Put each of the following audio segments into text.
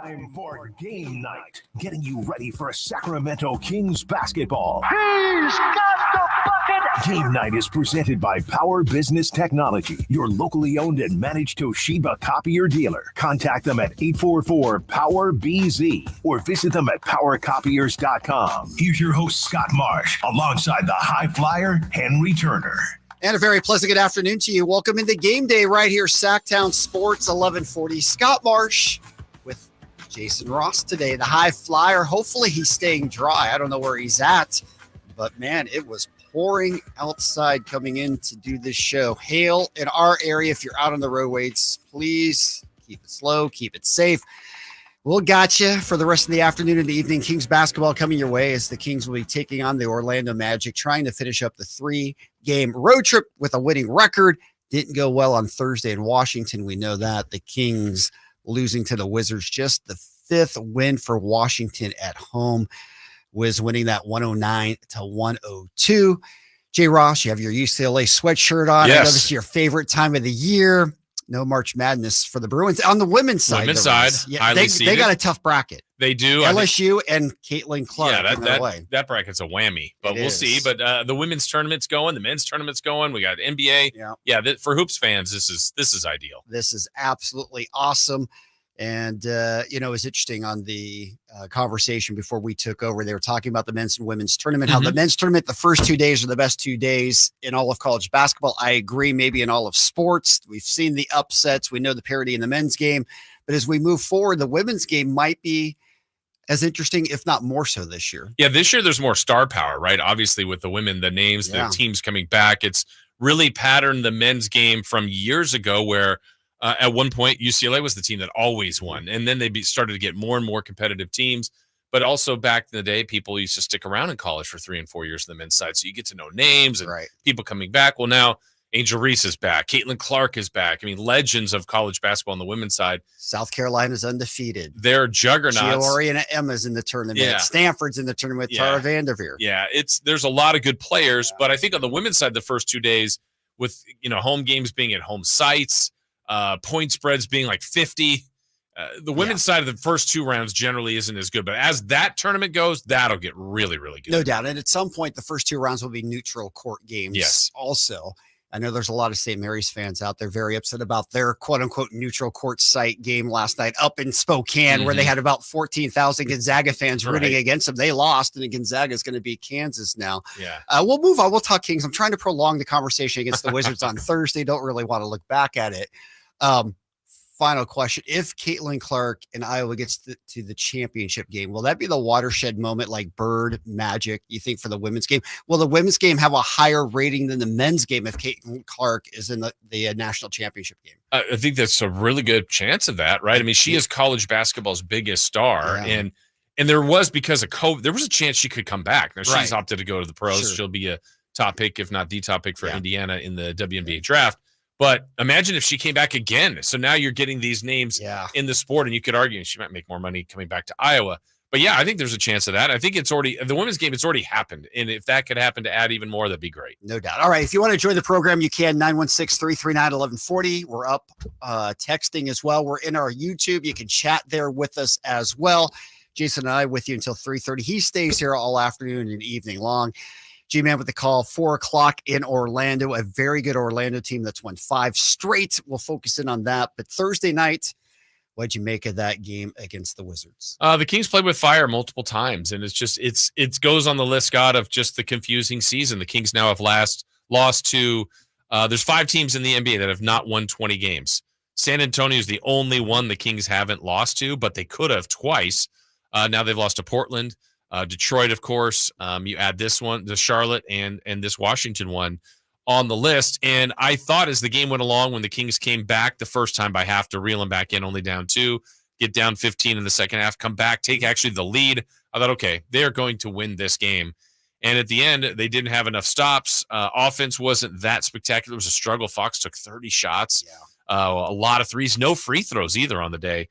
Time for game night, getting you ready for Sacramento Kings basketball. He's got the bucket! Game night is presented by Power Business Technology, your locally owned and managed Toshiba copier dealer. Contact them at 844-POWER-BZ or visit them at powercopiers.com. Here's your host, Scott Marsh, alongside the high flyer, Henry Turner. And a very pleasant good afternoon to you. Welcome into Game Day right here, Sacktown Sports 1140. Scott Marsh with Jason Ross today, the high flyer. Hopefully he's staying dry. I don't know where he's at, but man, it was pouring outside coming in to do this show. Hail in our area. If you're out on the roadways, please keep it slow, keep it safe. We'll got you for the rest of the afternoon and the evening. Kings basketball coming your way as the Kings will be taking on the Orlando Magic, trying to finish up the 3-game road trip with a winning record. Didn't go well on Thursday in Washington. We know that. The Kings losing to the Wizards, just the 5th win for Washington at home. Wiz winning that 109-102. Jay Ross, you have your UCLA sweatshirt on. Yes. I know this is your favorite time of the year. No March Madness for the Bruins. On the women's side, they got a tough bracket. They do. LSU and Caitlin Clark. Yeah, that bracket's a whammy, but we'll see. But the women's tournament's going, the men's tournament's going. We got NBA. For hoops fans, this is ideal. This is absolutely awesome. And, it's interesting on the conversation before we took over. They were talking about the men's and women's tournament, how the men's tournament, the first 2 days are the best 2 days in all of college basketball. I agree, maybe in all of sports. We've seen the upsets. We know the parity in the men's game. But as we move forward, the women's game might be as interesting, if not more so this year. Yeah, this year there's more star power, right? Obviously with the women, the names, the teams coming back. It's really patterned the men's game from years ago where at one point, UCLA was the team that always won. And then they started to get more and more competitive teams. But also back in the day, people used to stick around in college for 3 and 4 years on the men's side. So you get to know names and people coming back. Well, now Angel Reese is back. Caitlin Clark is back. I mean, legends of college basketball on the women's side. South Carolina's undefeated. They're juggernauts. Gioriana Emma's in the tournament. Yeah. Stanford's in the tournament with Tara Vanderveer. Yeah, there's a lot of good players. But I think on the women's side, the first 2 days with, home games being at home sites, point spreads being like 50. The women's side of the first 2 rounds generally isn't as good, but as that tournament goes, that'll get really, really good. No doubt. And at some point, the first 2 rounds will be neutral court games. Yes. Also, I know there's a lot of St. Mary's fans out there very upset about their quote unquote neutral court site game last night up in Spokane, where they had about 14,000 Gonzaga fans rooting against them. They lost, and Gonzaga is going to beat Kansas now. Yeah. We'll move on. We'll talk Kings. I'm trying to prolong the conversation against the Wizards on Thursday. Don't really want to look back at it. Final question. If Caitlin Clark and Iowa gets to the championship game, will that be the watershed moment like Bird Magic, you think, for the women's game? Will the women's game have a higher rating than the men's game if Caitlin Clark is in the national championship game? I think that's a really good chance of that, right? I mean, she is college basketball's biggest star. And there was, because of COVID, there was a chance she could come back. Now, she's opted to go to the pros. She'll be a top pick, if not the top pick for Indiana in the WNBA draft. But imagine if she came back again. So now you're getting these names in the sport, and you could argue she might make more money coming back to Iowa. But yeah, I think there's a chance of that. I think the women's game, it's already happened. And if that could happen to add even more, that'd be great. No doubt. All right. If you want to join the program, you can. 916-339-1140. We're up texting as well. We're in our YouTube. You can chat there with us as well. Jason and I with you until 3:30. He stays here all afternoon and evening long. G-Man with the call, 4 o'clock in Orlando, a very good Orlando team that's won 5 straight. We'll focus in on that. But Thursday night, what'd you make of that game against the Wizards? The Kings played with fire multiple times, and it goes on the list, Scott, of just the confusing season. The Kings now have lost to there's 5 teams in the NBA that have not won 20 games. San Antonio is the only one the Kings haven't lost to, but they could have twice. Now they've lost to Portland. Detroit, of course. You add this one, the Charlotte, and this Washington one on the list. And I thought as the game went along, when the Kings came back the first time by half to reel them back in, only down 2, get down 15 in the second half, come back, take actually the lead. I thought, okay, they're going to win this game. And at the end, they didn't have enough stops. Offense wasn't that spectacular. It was a struggle. Fox took 30 shots, a lot of threes, no free throws either on the day.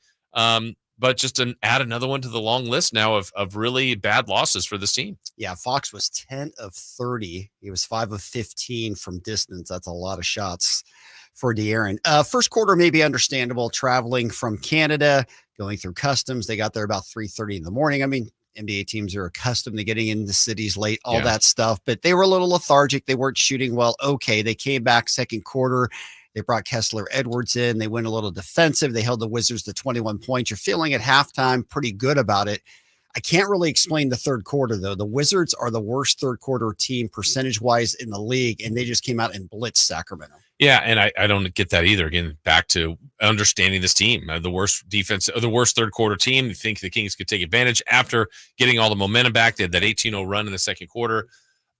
but just add another one to the long list now of really bad losses for this team. Yeah, Fox was 10 of 30. He was 5 of 15 from distance. That's a lot of shots for De'Aaron. First quarter may be understandable, traveling from Canada, going through customs. They got there about 3:30 in the morning. I mean, NBA teams are accustomed to getting into cities late, all that stuff, but they were a little lethargic. They weren't shooting well. Okay, they came back second quarter. They brought Kessler Edwards in. They went a little defensive. They held the Wizards to 21 points. You're feeling at halftime pretty good about it. I can't really explain the third quarter, though. The Wizards are the worst third quarter team percentage-wise in the league, and they just came out and blitzed Sacramento. Yeah, and I don't get that either. Again, back to understanding this team. The worst defense, the worst third quarter team. You think the Kings could take advantage after getting all the momentum back. They had that 18-0 run in the second quarter.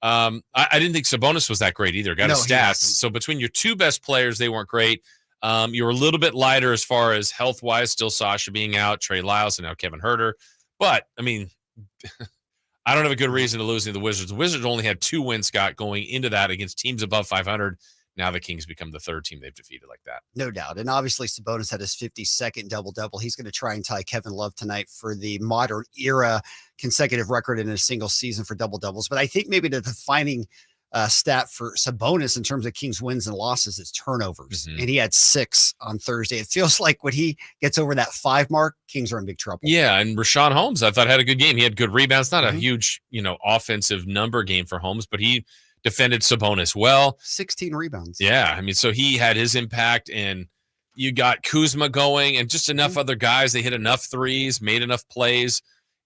I didn't think Sabonis was that great either. Got his stats. So between your two best players, they weren't great. You were a little bit lighter as far as health-wise. Still Sasha being out, Trey Lyles, and now Kevin Huerter. But, I mean, I don't have a good reason to lose to the Wizards. The Wizards only had 2 wins, Scott, going into that against teams above 500. Now the Kings become the third team they've defeated like that. No doubt. And obviously Sabonis had his 52nd double-double. He's going to try and tie Kevin Love tonight for the modern era consecutive record in a single season for double-doubles. But I think maybe the defining stat for Sabonis in terms of Kings wins and losses is turnovers. And he had 6 on Thursday. It feels like when he gets over that 5 mark, Kings are in big trouble. Yeah, and Rashawn Holmes, I thought, had a good game. He had good rebounds. Not a huge, offensive number game for Holmes, but he defended Sabonis well. 16 rebounds. Yeah, I mean, so he had his impact, and you got Kuzma going and just enough other guys. They hit enough threes, made enough plays,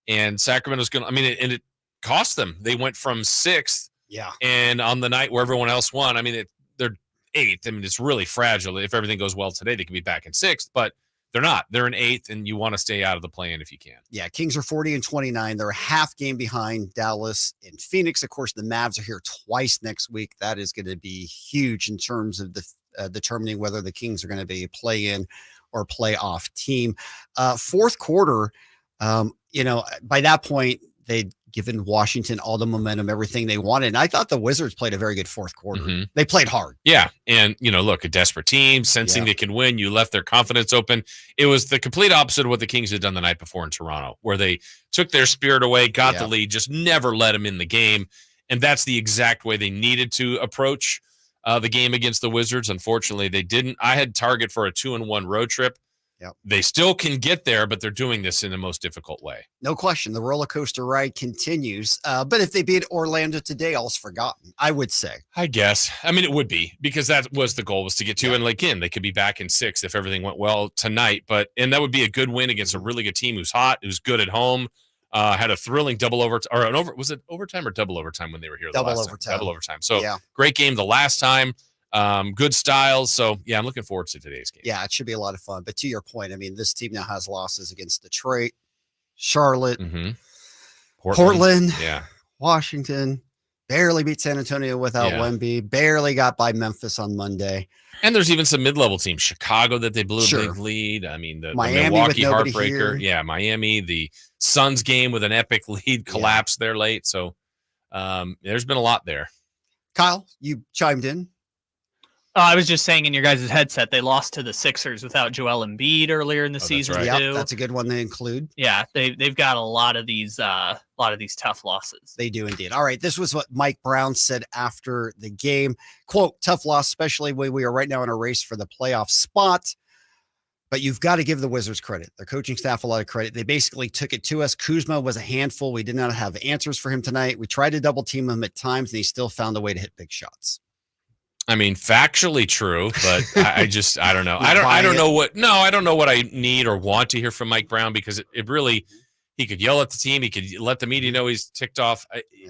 and Sacramento's going to – and it cost them. They went from 6th. Yeah. And on the night where everyone else won, I mean, they're 8th. I mean, it's really fragile. If everything goes well today, they could be back in 6th, but they're not. They're in 8th, and you want to stay out of the play-in if you can. Yeah, Kings are 40-29. They're a half game behind Dallas and Phoenix. Of course, the Mavs are here twice next week. That is going to be huge in terms of the determining whether the Kings are going to be a play-in or playoff team. Fourth quarter, by that point, they'd given Washington all the momentum, everything they wanted. And I thought the Wizards played a very good fourth quarter. They played hard. Yeah. And, look, a desperate team, sensing they can win. You left their confidence open. It was the complete opposite of what the Kings had done the night before in Toronto, where they took their spirit away, got the lead, just never let them in the game. And that's the exact way they needed to approach the game against the Wizards. Unfortunately, they didn't. I had target for a 2-1 road trip. Yep. They still can get there, but they're doing this in the most difficult way. No question. The roller coaster ride continues. But if they beat Orlando today, all's forgotten, I would say. I guess. I mean, it would be, because that was the goal, was to get to. And again, they could be back in 6th if everything went well tonight. And that would be a good win against a really good team who's hot, who's good at home. Had a thrilling double overtime, was it overtime or double overtime when they were here? Double overtime. So great game the last time. Good styles. So yeah, I'm looking forward to today's game. Yeah, it should be a lot of fun. But to your point, I mean, this team now has losses against Detroit, Charlotte, Portland, Washington, barely beat San Antonio without Wemby, barely got by Memphis on Monday. And there's even some mid-level teams, Chicago, that they blew a big lead. I mean, the Milwaukee heartbreaker. Yeah, Miami, the Suns game with an epic lead collapsed there late. So there's been a lot there. Kyle, you chimed in. I was just saying, in your guys' headset, they lost to the Sixers without Joel Embiid earlier in the season. Right. Yeah, that's a good one to include. Yeah, they've got a lot of these tough losses. They do indeed. All right, this was what Mike Brown said after the game. Quote, tough loss, especially when we are right now in a race for the playoff spot. But you've got to give the Wizards credit. Their coaching staff a lot of credit. They basically took it to us. Kuzma was a handful. We did not have answers for him tonight. We tried to double team him at times, and he still found a way to hit big shots. I mean, factually true, but I don't know. I don't know what I need or want to hear from Mike Brown, because it really, he could yell at the team. He could let the media know he's ticked off.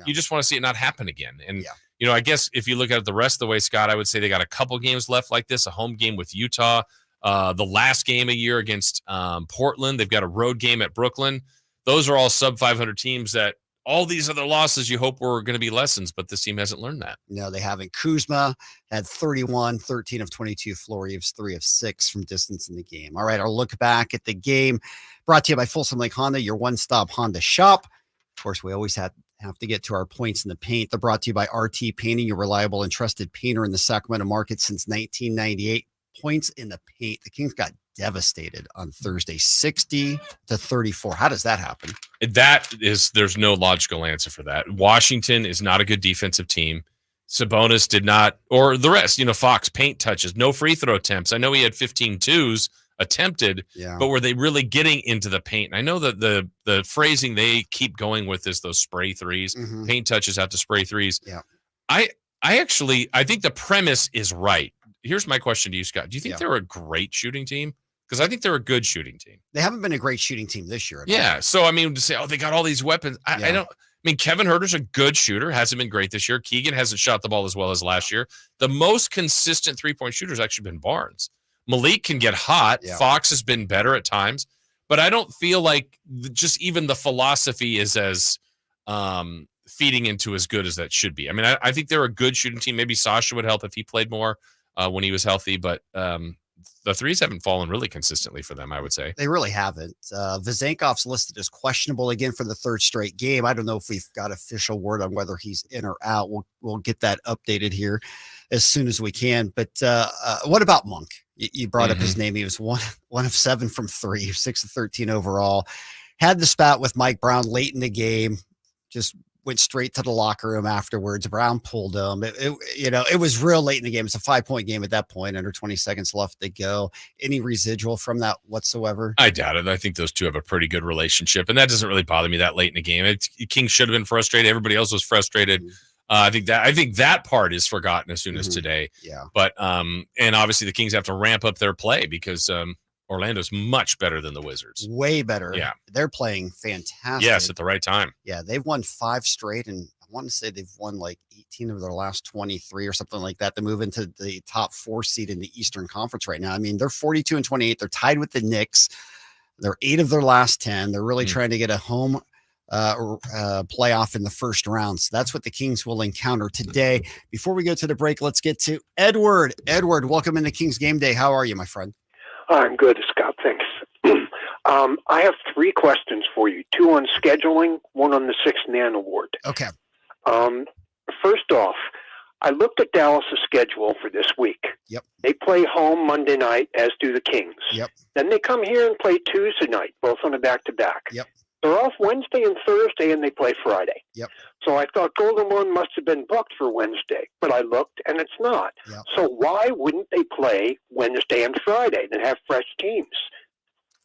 You just want to see it not happen again. And, I guess if you look at it the rest of the way, Scott, I would say they got a couple games left like this, a home game with Utah, the last game a year against Portland. They've got a road game at Brooklyn. Those are all sub 500 teams that, all these other losses you hope were going to be lessons, but this team hasn't learned that. No, they haven't. Kuzma had 31, 13 of 22 floor Reeves, 3 of 6 from distance in the game. All right, our look back at the game brought to you by Folsom Lake Honda, your one-stop Honda shop. Of course, we always have to get to our points in the paint. They're brought to you by RT Painting, your reliable and trusted painter in the Sacramento market since 1998. points in the paint. The Kings got devastated on Thursday, 60-34. How does that happen? There's no logical answer for that. Washington is not a good defensive team. Sabonis did not, or the rest, Fox, paint touches, no free throw attempts. I know he had 15 twos attempted, but were they really getting into the paint? And I know that the phrasing they keep going with is those spray threes, paint touches out to spray threes. Yeah. I think the premise is right. Here's my question to you, Scott. Do you think they're a great shooting team? Because I think they're a good shooting team. They haven't been a great shooting team this year. Yeah. So, to say, they got all these weapons. I don't. Kevin Huerter's a good shooter. Hasn't been great this year. Keegan hasn't shot the ball as well as last year. The most consistent three-point shooter has actually been Barnes. Malik can get hot. Yeah. Fox has been better at times. But I don't feel like just even the philosophy is as feeding into as good as that should be. I think they're a good shooting team. Maybe Sasha would help if he played more when he was healthy. But the threes haven't fallen really consistently for them, I would say. They really haven't. Vezenkov's listed as questionable again for the third straight game. I don't know if we've got official word on whether he's in or out. We'll get that updated here as soon as we can. But what about Monk? You brought up his name. He was one of 7 from 3, 6 of 13 overall. Had the spat with Mike Brown late in the game. Just went straight to the locker room afterwards. Brown pulled him. It was real late in the game. It's a 5-point game at that point, under 20 seconds left to go. Any residual from that whatsoever? I doubt it. I think those two have a pretty good relationship, and that doesn't really bother me that late in the game. King should have been frustrated. Everybody else was frustrated. I think that part is forgotten as soon as today. Yeah. But and obviously the Kings have to ramp up their play because Orlando's much better than the Wizards. Way better. Yeah. They're playing fantastic. Yes, at the right time. Yeah, they've won 5 straight, and I want to say they've won like 18 of their last 23 or something like that to move into the top 4 seed in the Eastern Conference right now. They're 42-28. They're tied with the Knicks. They're 8 of their last 10. They're really trying to get a home playoff in the first round. So that's what the Kings will encounter today. Before we go to the break, let's get to Edward. Edward, welcome into Kings Game Day. How are you, my friend? I'm good, Scott. Thanks. I have 3 questions for you. 2 on scheduling, 1 on the 6th Man Award. Okay. First off, I looked at Dallas' schedule for this week. Yep. They play home Monday night, as do the Kings. Yep. Then they come here and play Tuesday night, both on a back-to-back. Yep. They're off Wednesday and Thursday, and they play Friday. Yep. So I thought Golden One must have been booked for Wednesday, but I looked, and it's not. Yep. So why wouldn't they play Wednesday and Friday and have fresh teams?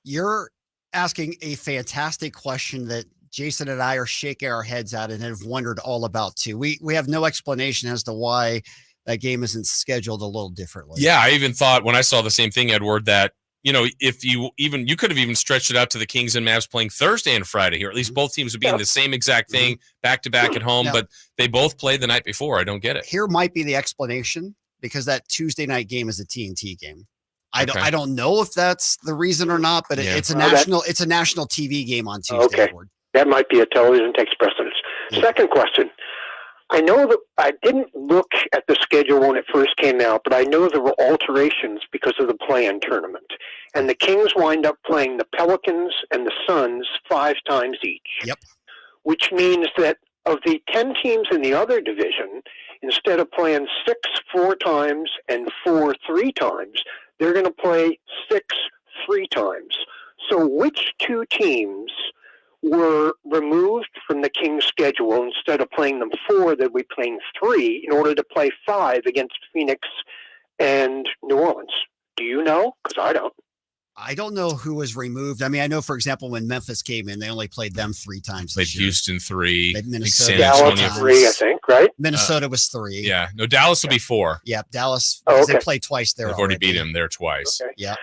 You're asking a fantastic question that Jason and I are shaking our heads at and have wondered all about too. We have no explanation as to why that game isn't scheduled a little differently. Yeah, I even thought when I saw the same thing, Edward, that if you could have even stretched it out to the Kings and Mavs playing Thursday and Friday here. At least both teams would be in the same exact thing, back to back at home, but they both played the night before. I don't get it. Here might be the explanation, because that Tuesday night game is a TNT game. I don't know if that's the reason or not, but it's a national TV game on Tuesday. Okay. That might be a television takes precedence. Second question. I know that I didn't look at the schedule when it first came out, but I know there were alterations because of the play-in tournament. And the Kings wind up playing the Pelicans and the Suns 5 times each. Yep. Which means that of the 10 teams in the other division, instead of playing 6 4 times and 4 3 times, they're going to play 6 3 times. So which 2 teams were removed from the Kings' schedule? Instead of playing them 4, they'll be playing 3 in order to play 5 against Phoenix and New Orleans. Do you know? Because I don't. I don't know who was removed. I know, for example, when Memphis came in, they only played them 3 times. Played Houston 3, Minnesota, Dallas 3, I think, right? Minnesota was 3. Yeah, no, Dallas will be 4. Yeah, Dallas. Okay. They played twice there. They've already beat him there twice. Okay. Yeah.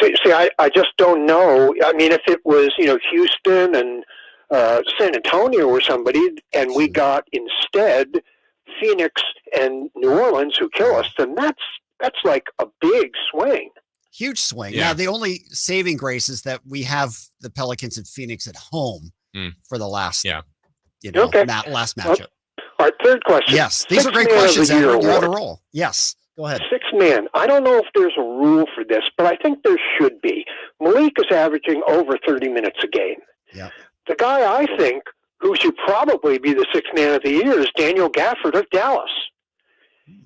See, I just don't know. If it was Houston and San Antonio or somebody, and we got instead Phoenix and New Orleans who kill us, then that's like a big swing. Huge swing. Yeah. Now, the only saving grace is that we have the Pelicans and Phoenix at home for the last, last matchup. All right, third question. Yes, these are great questions. You're on a roll. Yes, go ahead. 6th man. I don't know if there's a rule for this, but I think there should be. Malik is averaging over 30 minutes a game. Yeah. The guy I think who should probably be the 6th man of the year is Daniel Gafford of Dallas.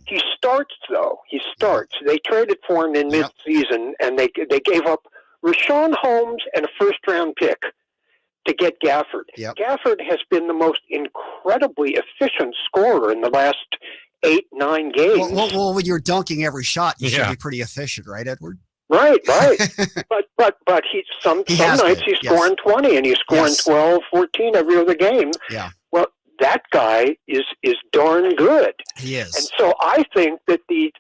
He starts, though. He starts. They traded for him in midseason, and they gave up Rashawn Holmes and a first-round pick to get Gafford. Yep. Gafford has been the most incredibly efficient scorer in the last 8-9 games. Well, when you're dunking every shot, you should be pretty efficient, right, Edward? Right. but some nights he's scoring 20 and he's scoring 12, 14 every other game. Yeah. Well, that guy is darn good. He is. And so I think that the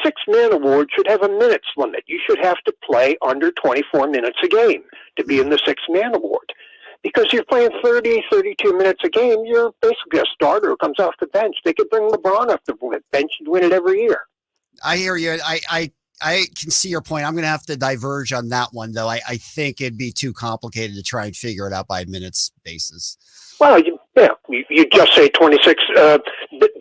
six-man award should have a minutes limit. You should have to play under 24 minutes a game to be in the six-man award. Because you're playing 30, 32 minutes a game, you're basically a starter who comes off the bench. They could bring LeBron off the bench and win it every year. I hear you. I can see your point. I'm going to have to diverge on that one, though. I think it'd be too complicated to try and figure it out by a minutes basis. Well, you just say 26,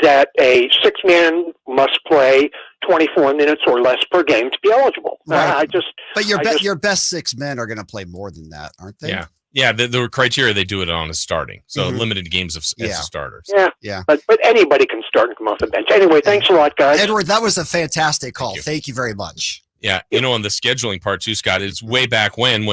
that a six-man must play 24 minutes or less per game to be eligible. Right. But your best six men are going to play more than that, aren't they? Yeah. Yeah, the criteria, they do it on as starting. So limited games as starters. Yeah. But anybody can start and come off the bench. Anyway, thanks a lot, guys. Edward, that was a fantastic call. Thank you very much. Yeah, on the scheduling part too, Scott, it's way back when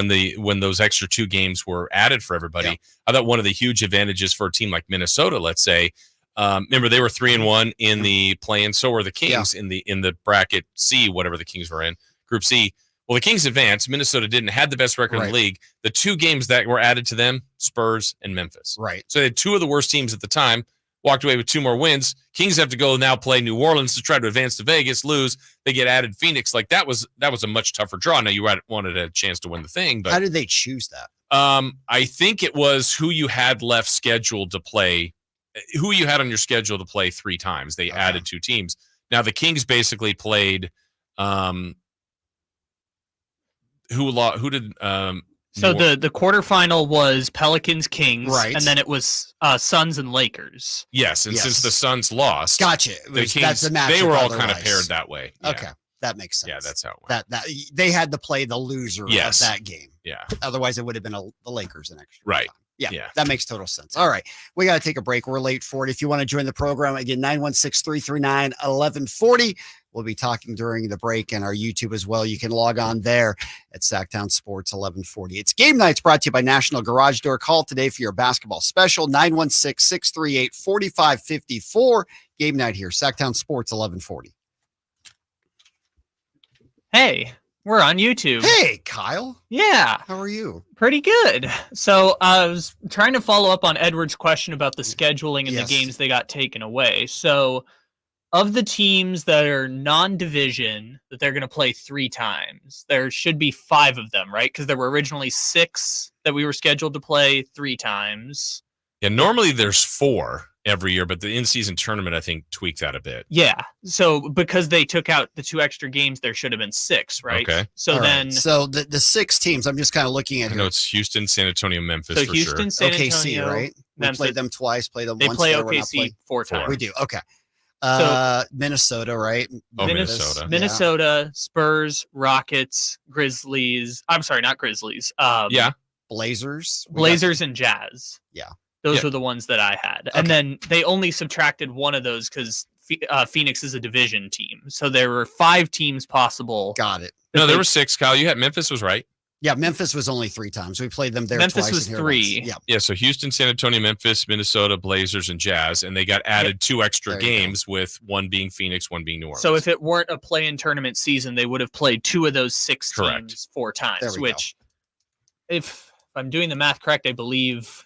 those extra 2 games were added for everybody. Yeah. I thought one of the huge advantages for a team like Minnesota, let's say, remember they were 3-1 in the play-in, so were the Kings in the bracket C, whatever the Kings were in, Group C. Well, the Kings advanced. Minnesota didn't, had the best record in the league. The 2 games that were added to them, Spurs and Memphis. Right. So they had 2 of the worst teams at the time, walked away with 2 more wins. Kings have to go now play New Orleans to try to advance to Vegas, lose. They get added Phoenix. Like that was a much tougher draw. Now you wanted a chance to win the thing, but how did they choose that? I think it was who you had left scheduled to play, who you had on your schedule to play 3 times. They added 2 teams. Now the Kings basically played who did so the quarterfinal was Pelicans Kings, right, and then it was Suns and Lakers. Yes, and since the Suns lost, gotcha. The Kings, that's the matchup. They were all kind of paired that way. Yeah. Okay, that makes sense. Yeah, that's how it went. That they had to play the loser of that game. Yeah, otherwise it would have been the Lakers in extra right. time. Yeah, that makes total sense. All right, we got to take a break. We're late for it. If you want to join the program, again, 916-339-1140. We'll be talking during the break and our YouTube as well. You can log on there at Sacktown Sports 1140. It's Game Nights brought to you by National Garage Door. Call today for your basketball special, 916-638-4554. Game Night here, Sacktown Sports 1140. Hey, we're on YouTube. Hey, Kyle. Yeah. How are you? Pretty good. So I was trying to follow up on Edward's question about the scheduling and the games they got taken away. So of the teams that are non-division that they're going to play 3 times, there should be 5 of them, right? Because there were originally 6 that we were scheduled to play 3 times. Yeah, normally there's 4 every year, but the in-season tournament, I think, tweaked that a bit. Yeah. So because they took out the 2 extra games, there should have been 6, right? Okay. So so the 6 teams, I'm just kind of looking at here. No, it's Houston, San Antonio, Memphis so for Houston, sure. San Antonio, OKC, right? Memphis. We played them twice, play them they once. Play there, OKC 4 times. We do. Okay. So, Minnesota, right? Oh, Minnesota. Minnesota, Spurs, Rockets, Grizzlies. I'm sorry, not Grizzlies. Blazers. Blazers and Jazz. Yeah. Those were the ones that I had. Okay. And then they only subtracted one of those because Phoenix is a division team. So there were 5 teams possible. Got it. No, there were 6, Kyle. You had Memphis was right. Yeah, Memphis was only 3 times. We played them there Memphis twice. was 3. Yeah. Yeah, so Houston, San Antonio, Memphis, Minnesota, Blazers, and Jazz. And they got added 2 extra games with one being Phoenix, one being New Orleans. So if it weren't a play-in tournament season, they would have played 2 of those 6 teams 4 times, which, if I'm doing the math correct, I believe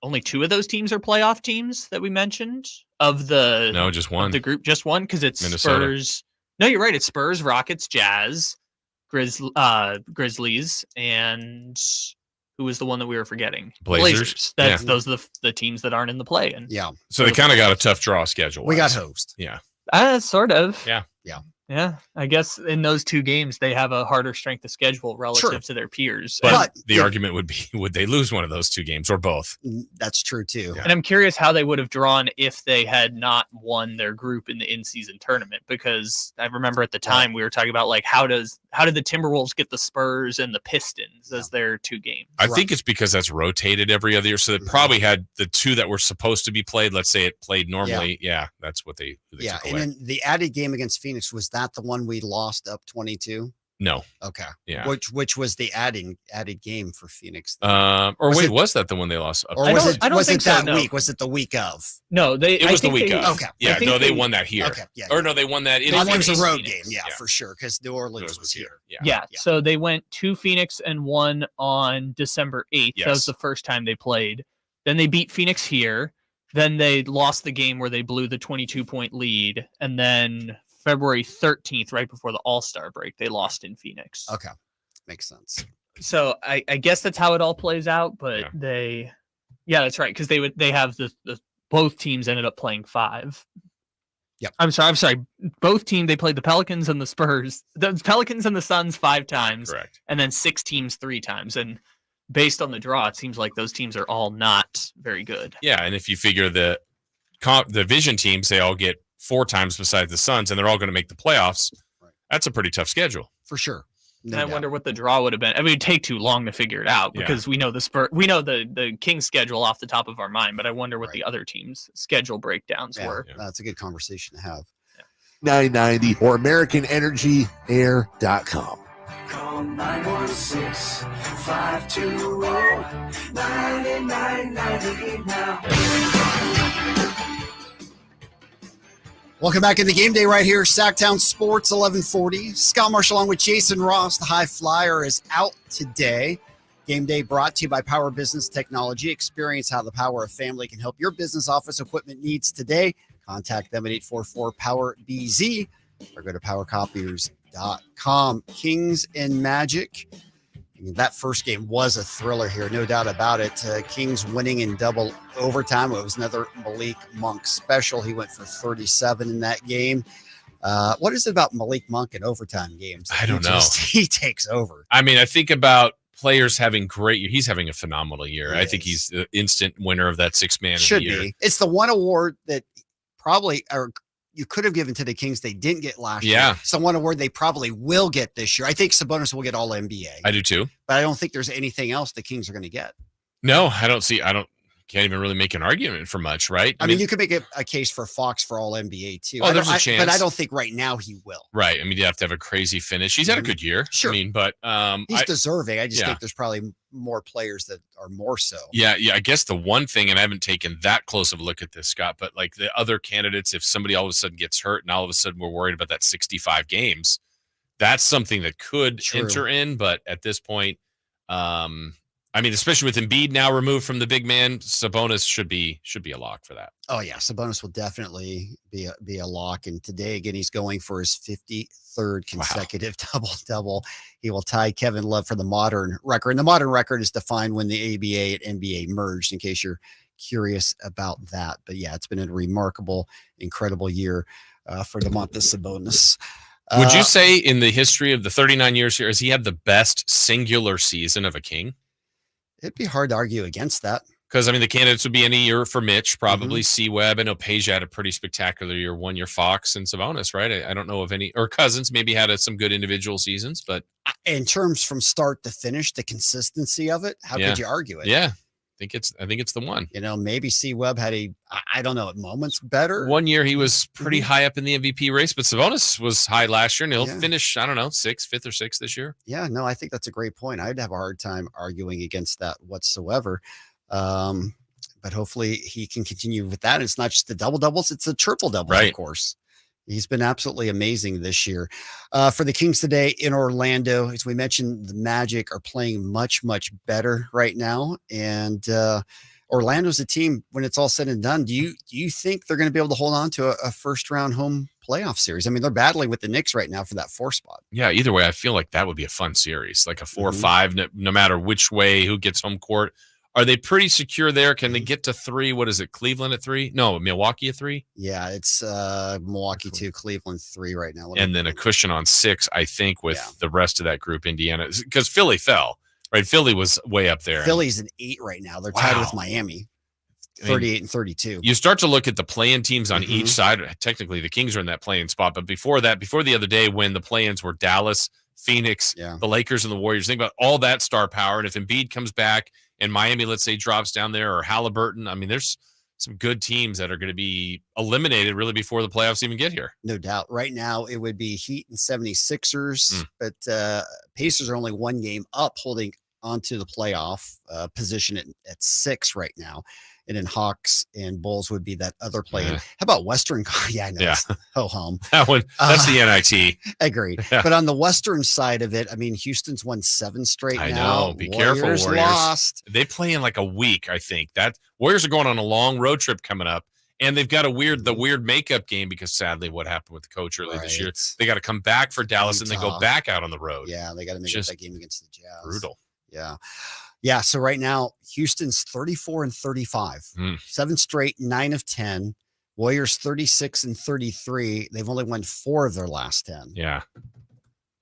only 2 of those teams are playoff teams that we mentioned of the no, just one. The group, just one, because it's Minnesota. Spurs. No, you're right. It's Spurs, Rockets, Jazz, Grizzlies, and who was the one that we were forgetting? Blazers. Those are the teams that aren't in the play-in. Yeah. So they kind of got a tough draw schedule. We got host. Yeah. Sort of. Yeah. Yeah, I guess in those two games they have a harder strength of schedule relative to their peers. But the argument would be, would they lose one of those two games or both? That's true too. Yeah. And I'm curious how they would have drawn if they had not won their group in the in-season tournament, because I remember at the time we were talking about like how did the Timberwolves get the Spurs and the Pistons as their two games? I think it's because that's rotated every other year, so they probably had the two that were supposed to be played. Let's say it played normally. Yeah, that's what they took away. And then the added game against Phoenix, was that the one we lost up 22? No. Okay. Yeah. Which was the added game for Phoenix? Was that the one they lost? Or was it that week? Was it the week of? No, it was the week of. Okay. Yeah. No, they won that here. Okay. Yeah. Or no, they won that. It was a road game. Yeah, for sure. Because New Orleans was here. Yeah. So they went to Phoenix and won on December 8th. Yes. That was the first time they played. Then they beat Phoenix here. Then they lost the game where they blew the 22-point lead. And then February 13th, right before the All-Star break, they lost in Phoenix. Okay. Makes sense. So I guess that's how it all plays out, but that's right, because they have the both teams ended up playing 5. Yep. I'm sorry. Both teams, they played the Pelicans and the Spurs, the Pelicans and the Suns 5 times. Correct. And then 6 teams 3 times. And based on the draw, it seems like those teams are all not very good. Yeah, and if you figure the division teams, they all get 4 times besides the Suns, and they're all going to make the playoffs. Right. That's a pretty tough schedule. For sure. No doubt. I wonder what the draw would have been. I mean, it'd take too long to figure it out because we know the Kings schedule off the top of our mind, but I wonder what the other teams' schedule breakdowns were. Yeah. That's a good conversation to have. 990 or AmericanEnergyAir.com. Call 916-520-9990 now. Welcome back in the game day right here, Sacktown Sports 1140. Scott Marshall along with Jason Ross. The High Flyer is out today. Game day brought to you by Power Business Technology. Experience how the power of family can help your business office equipment needs today. Contact them at 844-POWER-BZ or go to powercopiers.com. Kings and Magic. That first game was a thriller here, no doubt about it. Kings winning in double overtime. It was another Malik Monk special. He went for 37 in that game. What is it about Malik Monk in overtime games? I don't know. He takes over. I mean, I think about players having great year. He's having a phenomenal year. I think he's the instant winner of that six-man Should of the year. Be. It's the one award that probably you could have given to the Kings they didn't get last year. It's the one award they probably will get this year. I think Sabonis will get all NBA. I do too. But I don't think there's anything else the Kings are going to get. No, can't even really make an argument for much, right? I mean, you could make a case for Fox for all NBA too. Oh, there's a chance. But I don't think right now he will. Right. I mean, you have to have a crazy finish. He's had a good year. Sure. I mean, but he's deserving. I just think there's probably more players that are more so. Yeah. I guess the one thing, and I haven't taken that close of a look at this, Scott, but like the other candidates, if somebody all of a sudden gets hurt and all of a sudden we're worried about that 65 games, that's something that could enter in. But at this point, I mean, especially with Embiid now removed from the big man, Sabonis should be a lock for that. Oh yeah, Sabonis will definitely be a lock. And today again, he's going for his 53rd consecutive double-double. He will tie Kevin Love for the modern record. And the modern record is defined when the ABA and NBA merged. In case you're curious about that, but yeah, it's been a remarkable, incredible year for Domantas Sabonis. Would you say in the history of the 39 years here, has he had the best singular season of a King? It'd be hard to argue against that. Because, I mean, the candidates would be any year for Mitch, probably C-Webb. I know Page had a pretty spectacular year, 1 year Fox and Sabonis, right? I don't know of any, or Cousins maybe had some good individual seasons, but. In terms from start to finish, the consistency of it, how could you argue it? Yeah. I think it's the one. You know, maybe C-Webb had I don't know, at moments better. 1 year he was pretty high up in the MVP race, but Sabonis was high last year, and he'll finish, I don't know, 5th or 6th this year. Yeah, no, I think that's a great point. I'd have a hard time arguing against that whatsoever. But hopefully he can continue with that. It's not just the double-doubles, it's the triple-doubles, of course. He's been absolutely amazing this year. For the Kings today in Orlando, as we mentioned, the Magic are playing much, much better right now. And Orlando's a team, when it's all said and done, do you think they're going to be able to hold on to a first-round home playoff series? I mean, they're battling with the Knicks right now for that 4 spot. Yeah, either way, I feel like that would be a fun series, like a 4 or 5, no matter which way, who gets home court. Are they pretty secure there? Can they get to 3? What is it? Cleveland at 3? No, Milwaukee at 3? Yeah, it's Milwaukee 2, Cleveland 3 right now. And then a cushion on 6, I think, with the rest of that group, Indiana. Because Philly fell, right? Philly was way up there. Philly's an 8 right now. They're tied with Miami, 38 and 32. You start to look at the play-in teams on each side. Technically, the Kings are in that play-in spot. But before that, before the other day when the play-ins were Dallas, Phoenix, the Lakers, and the Warriors, think about all that star power. And if Embiid comes back and Miami, let's say, drops down there, or Halliburton, I mean, there's some good teams that are going to be eliminated really before the playoffs even get here. No doubt. Right now, it would be Heat and 76ers, but Pacers are only 1 game up, holding onto the playoff position at 6 right now. And then Hawks and Bulls would be that other play. How about Western? Yeah, I know. Ho-hum. That one, that's the NIT. Agreed. But on the Western side of it, I mean, Houston's won 7 straight now. I know. Be careful, Warriors. Lost. They play in like a week, I think. That Warriors are going on a long road trip coming up. And they've got the weird makeup game because sadly what happened with the coach earlier this year. They got to come back for Dallas and then go back out on the road. Yeah, they got to make up that game against the Jazz. Brutal. Yeah. Yeah, so right now, Houston's 34 and 35. 7 straight, 9 of 10. Warriors 36 and 33. They've only won 4 of their last 10. Yeah.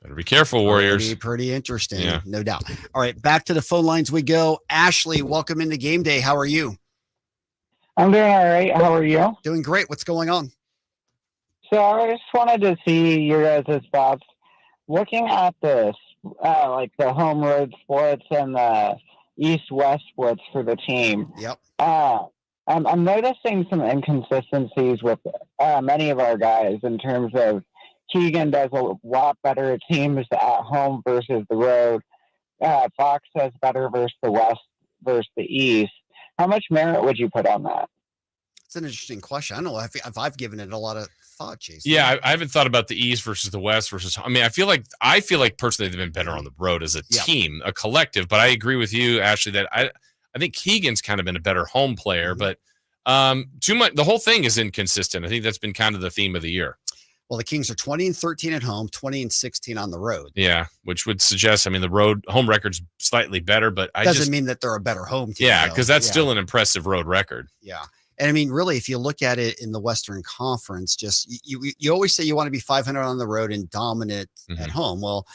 Better be careful, Warriors. Pretty interesting, no doubt. All right, back to the phone lines we go. Ashley, welcome into Game Day. How are you? I'm doing all right. How are you? Doing great. What's going on? So I just wanted to see your guys' thoughts. Looking at this, like the home road splits and the East-West splits for the team. Yep. I'm noticing some inconsistencies with many of our guys in terms of Keegan does a lot better at teams at home versus the road. Fox does better versus the West versus the East. How much merit would you put on that? It's an interesting question. I don't know if I've given it a lot of thought, Jason. Yeah, I haven't thought about the East versus the West versus. I mean, I feel like personally they've been better on the road as a team, a collective. But I agree with you, Ashley, that I think Keegan's kind of been a better home player. But too much. The whole thing is inconsistent. I think that's been kind of the theme of the year. Well, the Kings are 20 and 13 at home, 20 and 16 on the road. Yeah, which would suggest, I mean, the home record's slightly better, but doesn't mean that they're a better home team. Yeah, because that's still an impressive road record. Yeah. And I mean, really, if you look at it in the Western Conference, just you always say you want to be 500 on the road and dominant at home. Well,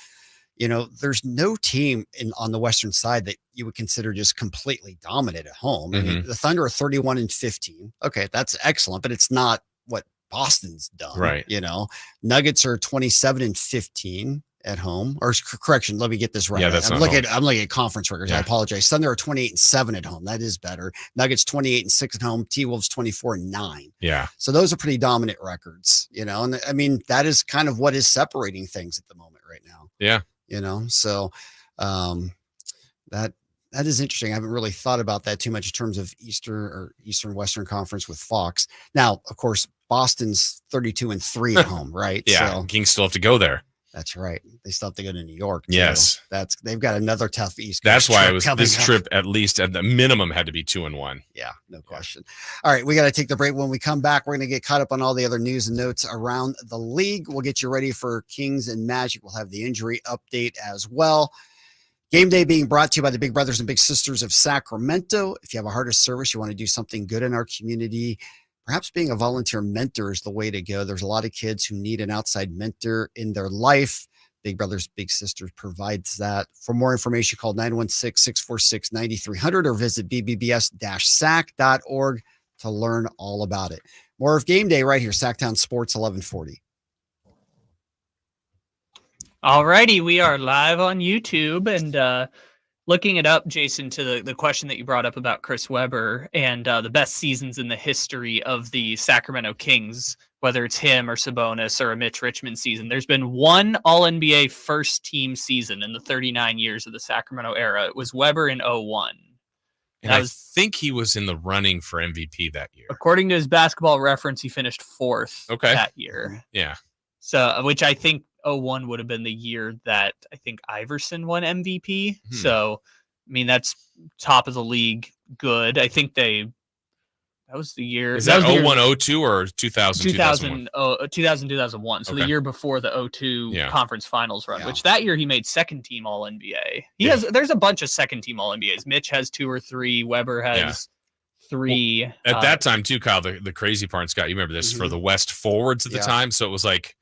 you know, there's no team on the Western side that you would consider just completely dominant at home. I mean, the Thunder are 31 and 15. Okay, that's excellent, but it's not what Boston's done. Right. You know, Nuggets are 27 and 15 at home. Or correction, let me get this right. Yeah, that's I'm looking at conference records. I apologize. Thunder are 28 and 7 at home. That is better. Nuggets 28 and 6 at home. T-Wolves 24 and 9. Yeah. So those are pretty dominant records, you know. And I mean, that is kind of what is separating things at the moment right now. Yeah. You know, so that is interesting. I haven't really thought about that too much in terms of Eastern Western Conference with Fox. Now, of course, Boston's 32 and 3 at home, right? Yeah. So, Kings still have to go there. That's right. They still have to go to New York. Too. Yes. They've got another tough East Coast. That's why this up. trip, at least at the minimum, had to be 2-1. Yeah, no question. All right, we got to take the break. When we come back, we're going to get caught up on all the other news and notes around the league. We'll get you ready for Kings and Magic. We'll have the injury update as well. Game Day being brought to you by the Big Brothers and Big Sisters of Sacramento. If you have a heart of service, you want to do something good in our community, perhaps being a volunteer mentor is the way to go. There's a lot of kids who need an outside mentor in their life. Big Brothers Big Sisters provides that. For more information, call 916-646-9300 or visit bbbs-sac.org to learn all about it. More of Game Day right here, Sacktown Sports 1140. All righty, we are live on YouTube and looking it up, Jason, to the question that you brought up about Chris Webber and the best seasons in the history of the Sacramento Kings, whether it's him or Sabonis or a Mitch Richmond season. There's been one All-NBA first-team season in the 39 years of the Sacramento era. It was Webber in 2001. And I think he was in the running for MVP that year. According to his Basketball Reference, he finished 4th that year. Yeah. So, which I think 2001 would have been the year that I think Iverson won MVP. So, I mean, that's top of the league good. I think they That was the year. Is that was the year 01-02 or 2000? 2001. So the year before the 02 conference finals run, which that year he made second team All NBA. There's a bunch of second team All NBAs. Mitch has 2 or 3. Weber has 3. Well, at that time too, Kyle, the crazy part, Scott, you remember this for the West forwards at the time. So it was like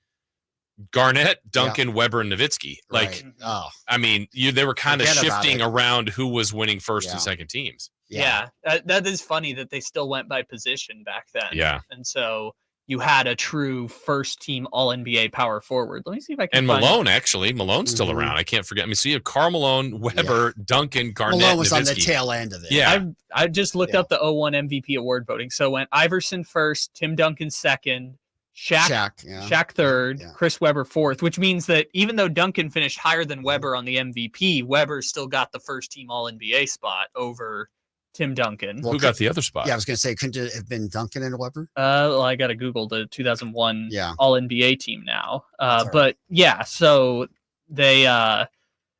Garnett, Duncan, Weber, and Nowitzki. Like, I mean, they were kind of shifting around who was winning first and second teams. Yeah, that is funny that they still went by position back then. Yeah. And so you had a true first team All NBA power forward. Let me see if I can And Malone, actually. Malone's still around. I can't forget. I mean, so you have Karl Malone, Weber, Duncan, Garnett, Malone was Nowitzki. on the tail end of it. Yeah. I just looked up the 01 MVP award voting. So went Iverson first, Tim Duncan second, Shaq third, Chris Webber fourth, which means that even though Duncan finished higher than Webber on the MVP, Webber still got the first team All NBA spot over Tim Duncan. Who got the other spot? Yeah, I was going to say, couldn't it have been Duncan and Webber? Well, I got to Google the 2001 All NBA team now. But right. Yeah, so they, and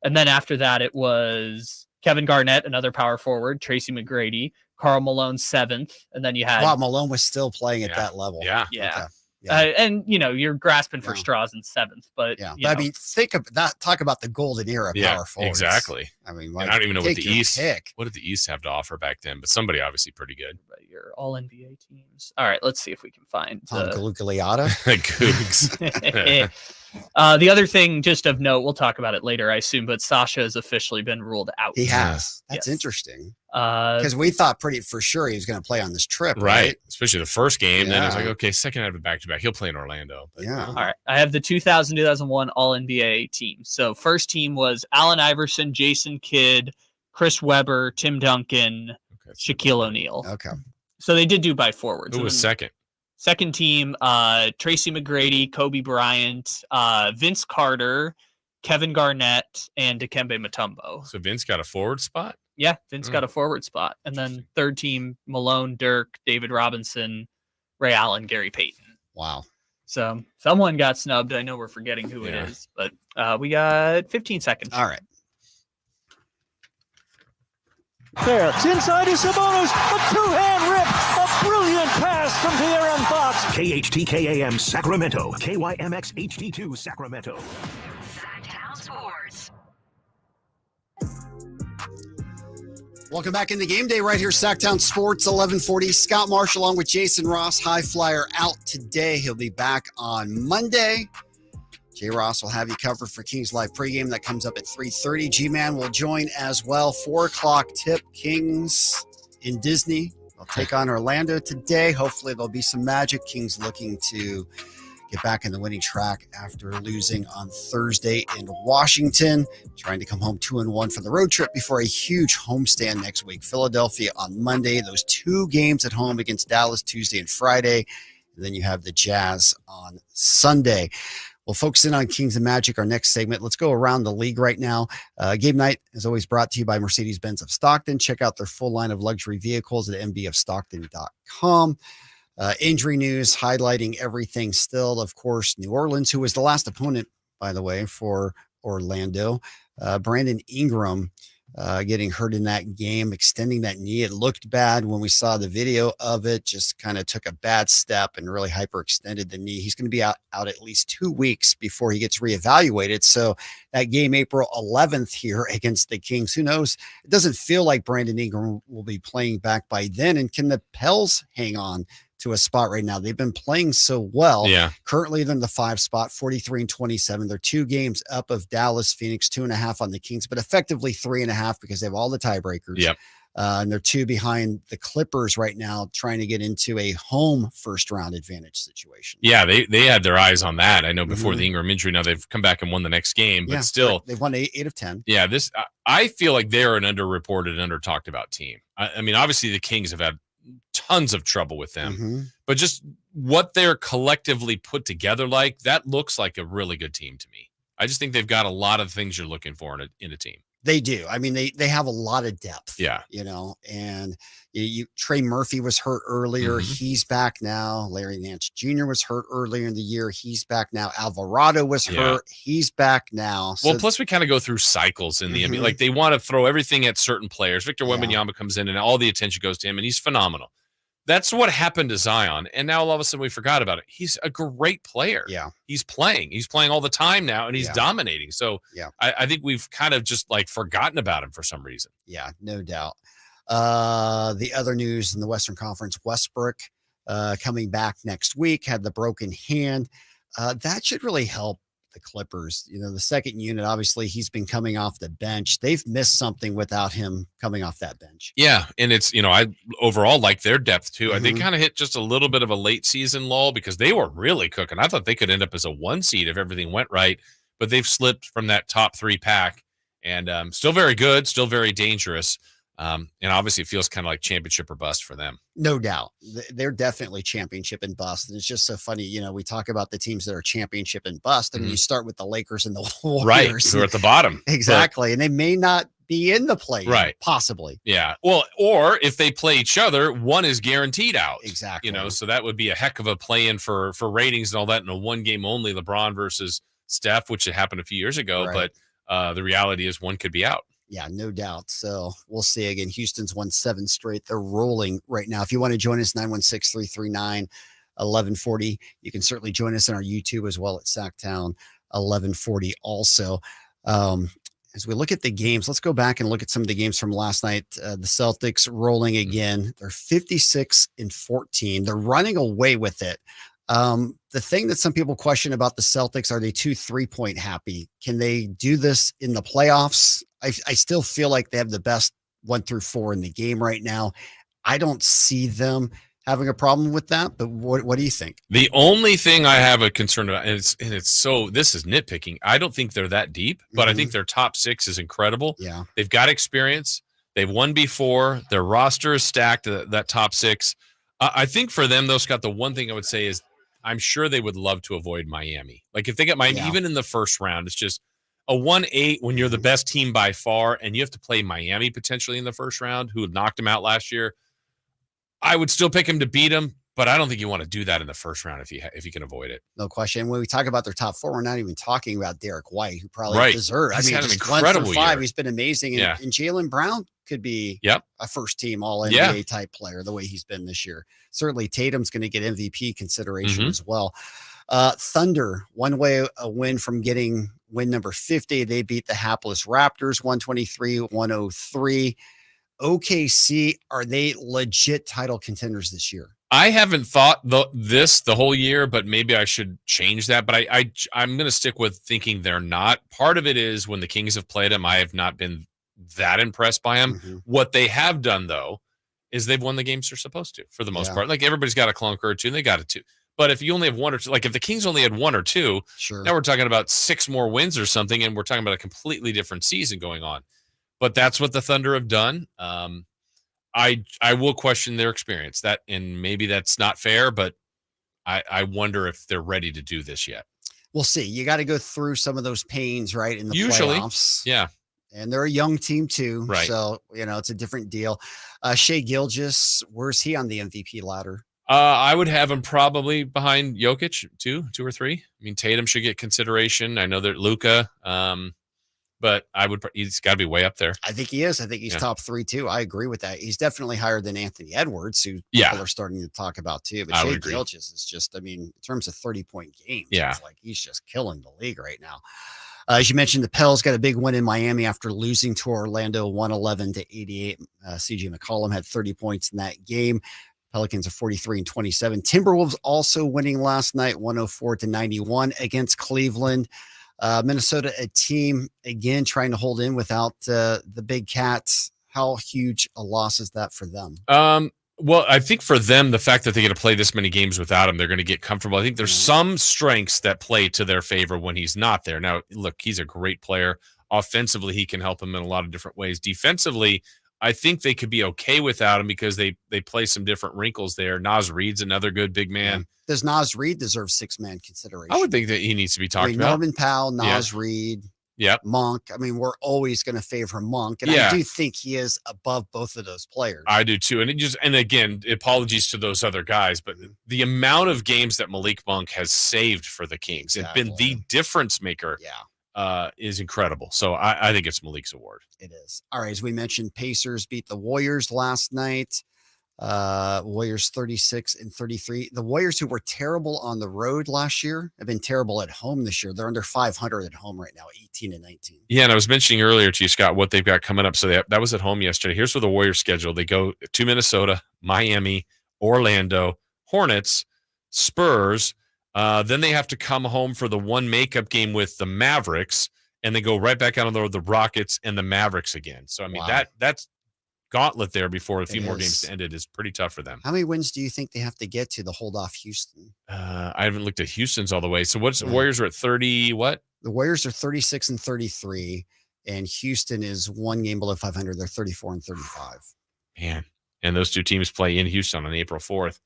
then after that, it was Kevin Garnett, another power forward, Tracy McGrady, Karl Malone 7th, and then you had. Wow, Malone was still playing at that level. Yeah. Okay. And you're grasping for straws in 7th, but but I mean, think of that. Talk about the golden era power forwards. Exactly. I mean, I don't even know what the East. What did the East have to offer back then? But somebody obviously pretty good. Your All NBA teams. All right, let's see if we can find Galugliata. Googs. The other thing, just of note, we'll talk about it later, I assume, but Sasha has officially been ruled out. He has. That's interesting. Because we thought pretty for sure he was going to play on this trip, right? Especially the first game. Then it was like, okay, second out of back-to-back, he'll play in Orlando. But, All right, I have the 2000-2001 All NBA team. So first team was Allen Iverson, Jason Kidd, Chris Webber, Tim Duncan, Shaquille O'Neal. Okay. So they did do by forwards. Who was second? Second team, Tracy McGrady, Kobe Bryant, Vince Carter, Kevin Garnett, and Dikembe Mutombo. So Vince got a forward spot? Yeah, Vince got a forward spot. And then third team, Malone, Dirk, David Robinson, Ray Allen, Gary Payton. Wow. So someone got snubbed. I know we're forgetting who it is, but we got 15 seconds. All right. There, it's inside to Sabonis, a two-hand rip, a brilliant pass from De'Aaron Fox. KHTKAM Sacramento, KYMX HD2 Sacramento. Sacktown Sports. Welcome back in the game day right here, Sacktown Sports 1140. Scott Marsh along with Jason Ross, high flyer out today. He'll be back on Monday. Jay Ross will have you covered for Kings Live pregame. That comes up at 3:30. G-Man will join as well. 4 o'clock tip. Kings in Disney. They'll take on Orlando today. Hopefully there'll be some magic. Kings looking to get back in the winning track after losing on Thursday in Washington. Trying to come home 2-1 for the road trip before a huge homestand next week. Philadelphia on Monday. Those 2 games at home against Dallas Tuesday and Friday. And then you have the Jazz on Sunday. We'll focus in on Kings and Magic, our next segment. Let's go around the league right now. Game night is always brought to you by Mercedes-Benz of Stockton. Check out their full line of luxury vehicles at mbofstockton.com. Injury news highlighting everything still. Of course, New Orleans, who was the last opponent, by the way, for Orlando. Brandon Ingram getting hurt in that game, extending that knee. It looked bad when we saw the video of it, just kind of took a bad step and really hyperextended the knee. He's going to be out at least 2 weeks before he gets reevaluated. So that game, April 11th here against the Kings, who knows? It doesn't feel like Brandon Ingram will be playing back by then. And can the Pels hang on to a spot right now? They've been playing so well. Yeah. Currently they're in the 5 spot, 43-27. They're 2 games up of Dallas, Phoenix, 2.5 on the Kings, but effectively 3.5 because they have all the tiebreakers. Yep. And they're 2 behind the Clippers right now, trying to get into a home first round advantage situation. Yeah, they had their eyes on that. I know before the Ingram injury. Now they've come back and won the next game, but still they've won 8 of 10. Yeah, I feel like they're an underreported, under talked about team. I mean, obviously the Kings have had tons of trouble with them, but just what they're collectively put together, like that looks like a really good team to me. I just think they've got a lot of things you're looking for in a team. They do. I mean, they have a lot of depth. Yeah. And Trey Murphy was hurt earlier. He's back now. Larry Nance Jr. was hurt earlier in the year. He's back now. Alvarado was hurt. He's back now. So, well, plus we kind of go through cycles in the NBA. Like they want to throw everything at certain players. Victor Wembanyama comes in and all the attention goes to him, and he's phenomenal. That's what happened to Zion. And now all of a sudden we forgot about it. He's a great player. Yeah. He's playing all the time now, and he's dominating. So yeah, I think we've kind of just like forgotten about him for some reason. Yeah, no doubt. The other news in the Western Conference, Westbrook coming back next week, had the broken hand. That should really help the Clippers. You know, the second unit, obviously, he's been coming off the bench. They've missed something without him coming off that bench. Yeah, and it's, I overall like their depth too. They kind of hit just a little bit of a late season lull because they were really cooking. I thought they could end up as a 1 seed if everything went right, but they've slipped from that top 3 pack, and still very good, still very dangerous. And obviously it feels kind of like championship or bust for them. No doubt. They're definitely championship and bust. And it's just so funny. We talk about the teams that are championship and bust, and you start with the Lakers and the Warriors. Right. Who are at the bottom. Exactly. And they may not be in the play. Right. Possibly. Yeah. Well, or if they play each other, one is guaranteed out. Exactly. So that would be a heck of a play-in for ratings and all that in a 1 game only, LeBron versus Steph, which had happened a few years ago. Right. But the reality is one could be out. Yeah, no doubt. So we'll see. Again, Houston's won 7 straight. They're rolling right now. If you want to join us, 916-339-1140. You can certainly join us on our YouTube as well at Sacktown 1140 also. As we look at the games, let's go back and look at some of the games from last night. The Celtics rolling again. They're 56-14. They're running away with it. The thing that some people question about the Celtics, are they too 3-point happy? Can they do this in the playoffs? I still feel like they have the best 1 through 4 in the game right now. I don't see them having a problem with that, but what do you think? The only thing I have a concern about, this is nitpicking. I don't think they're that deep, but I think their top 6 is incredible. Yeah. They've got experience. They've won before. Their roster is stacked, that top 6. I think for them, though, Scott, the one thing I would say is I'm sure they would love to avoid Miami. Like if they get Miami, even in the first round, it's just a 1-8 when you're the best team by far, and you have to play Miami potentially in the first round, who knocked them out last year. I would still pick him to beat them, but I don't think you want to do that in the first round if you can avoid it. No question. When we talk about their top 4, we're not even talking about Derek White, who probably deserves. He's had an incredible 5 year. He's been amazing, and Jaylen Brown could be a first-team All-NBA type player the way he's been this year. Certainly, Tatum's going to get MVP consideration as well. Thunder, one way a win from getting win number 50. They beat the hapless Raptors 123-103. OKC, are they legit title contenders this year? I haven't thought this the whole year, but maybe I should change that. But I'm going to stick with thinking they're not. Part of it is when the Kings have played them, I have not been that impressed by them. What they have done, though, is they've won the games they're supposed to, for the most part. Like everybody's got a clunker or two, and they got it too. But if you only have 1 or 2, like if the Kings only had 1 or 2, now we're talking about 6 more wins or something, and we're talking about a completely different season going on. But that's what the Thunder have done. I will question their experience, and maybe that's not fair, but I wonder if they're ready to do this yet. We'll see. You got to go through some of those pains, right, in the playoffs. Yeah. And they're a young team too. Right. So, it's a different deal. Shai Gilgeous, where's he on the MVP ladder? I would have him probably behind Jokic, 2 or 3. I mean, Tatum should get consideration. I know that Luka, but he's got to be way up there. I think he is. I think he's top 3 too. I agree with that. He's definitely higher than Anthony Edwards, who people are starting to talk about too. But Shai Gilgeous is just, in terms of 30-point games, it's like he's just killing the league right now. As you mentioned, the Pels got a big win in Miami after losing to Orlando 111-88. CJ McCollum had 30 points in that game. Pelicans are 43-27. Timberwolves also winning last night, 104-91 against Cleveland. Minnesota, a team, again, trying to hold in without the big cats. How huge a loss is that for them? Well, I think for them, the fact that they get to play this many games without him, they're going to get comfortable. I think there's some strengths that play to their favor when he's not there. Now, look, he's a great player. Offensively, he can help them in a lot of different ways. Defensively, I think they could be okay without him because they play some different wrinkles there. Naz Reid's another good big man. Does Naz Reid deserve 6-man consideration? I would think that he needs to be talked about. Norman Powell, Naz Reid, Monk. I mean, we're always going to favor Monk, and I do think he is above both of those players. I do too. And again, apologies to those other guys, but the amount of games that Malik Monk has saved for the Kings and been the difference maker. Is incredible. So I think it's Malik's award. It is. All right. As we mentioned, Pacers beat the Warriors last night. Warriors 36-33. The Warriors, who were terrible on the road last year, have been terrible at home this year. They're under 500 at home right now, 18-19. Yeah, and I was mentioning earlier to you, Scott, what they've got coming up. So that was at home yesterday. Here's where the Warriors schedule. They go to Minnesota, Miami, Orlando, Hornets, Spurs. Then they have to come home for the one makeup game with the Mavericks, and they go right back out on the road, the Rockets and the Mavericks again. So, I mean, that's gauntlet there before a few more games ended is pretty tough for them. How many wins do you think they have to get to hold off Houston? I haven't looked at Houston's all the way. So the Warriors are at 30 what? The Warriors are 36-33, and Houston is one game below 500. They're 34-35. Man, and those two teams play in Houston on April 4th.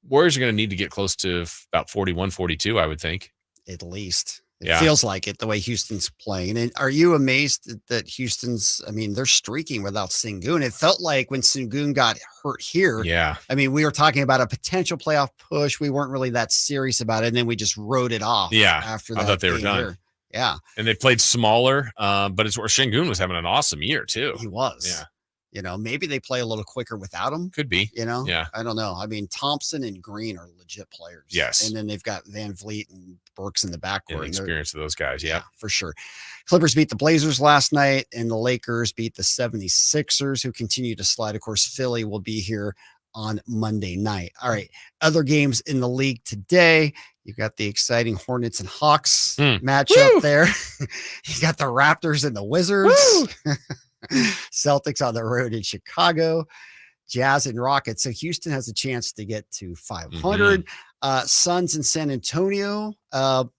Warriors are going to need to get close to about 41, 42, I would think. At least. It feels like it, the way Houston's playing. And are you amazed that Houston's, I mean, they're streaking without Sengun? It felt like when Sengun got hurt here. Yeah. I mean, we were talking about a potential playoff push. We weren't really that serious about it. And then we just wrote it off. Yeah. After that. I thought they were done. Here. Yeah. And they played smaller, but it's where Sengun was having an awesome year, too. He was. Yeah. You know, maybe they play a little quicker without him. Could be. You know? Yeah. I don't know. I mean, Thompson and Green are legit players. Yes. And then they've got Van Vliet and Burks in the backcourt. And the experience of those guys. Yeah. For sure. Clippers beat the Blazers last night, and the Lakers beat the 76ers, who continue to slide. Of course, Philly will be here on Monday night. All right. Other games in the league today. You've got the exciting Hornets and Hawks matchup there. You got the Raptors and the Wizards. Celtics on the road in Chicago, Jazz and Rockets. So Houston has a chance to get to 500. Suns in San Antonio.